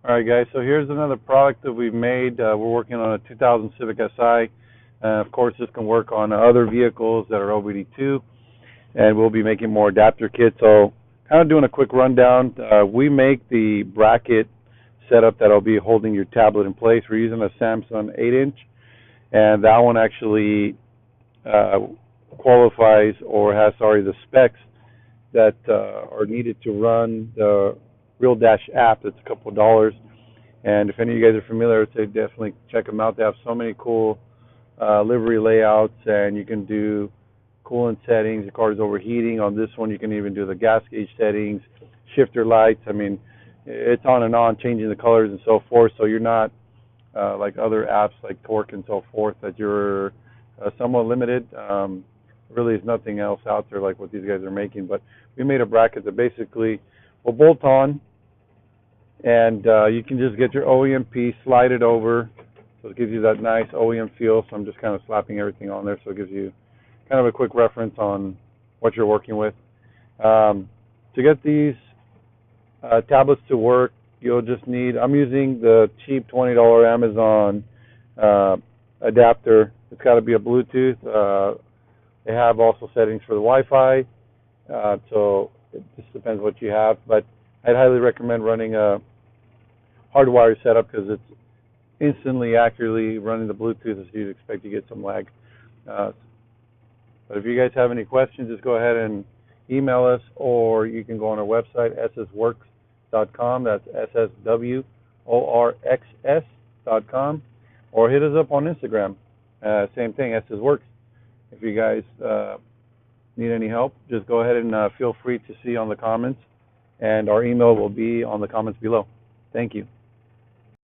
All right, guys, so here's another product that we've made. We're working on a 2000 Civic Si. Of course, this can work on other vehicles that are OBD2, and we'll be making more adapter kits. So kind of doing a quick rundown. We make the bracket setup that'll be holding your tablet in place. We're using a Samsung 8-inch, and that one actually qualifies or has, the specs that are needed to run the Real Dash app. That's a couple of dollars, and if any of you guys are familiar, I'd say definitely check them out. They have so many cool livery layouts, and you can do coolant settings. The car is overheating. On this one, you can even do the gas gauge settings, shifter lights. I mean, it's on and on, changing the colors and so forth. So you're not like other apps like Torque and so forth, that you're somewhat limited. Really, is nothing else out there like what these guys are making. But we made a bracket that basically will bolt on, and you can just get your OEM piece, slide it over, so it gives you that nice OEM feel. So I'm just kind of slapping everything on there, so it gives you kind of a quick reference on what you're working with. To get these tablets to work, you'll just need, I'm using the cheap $20 Amazon adapter. It's got to be a Bluetooth. They have also settings for the Wi-Fi, so it just depends what you have. But I'd highly recommend running a hardwired setup, because it's instantly accurately running the Bluetooth, as you'd expect to get some lag. But if you guys have any questions, just go ahead and email us, or you can go on our website, SSworxs.com. That's SSworxs.com, or hit us up on Instagram. Same thing, SSworxs. If you guys need any help, just go ahead and feel free to see on the comments, and our email will be on the comments below. Thank you.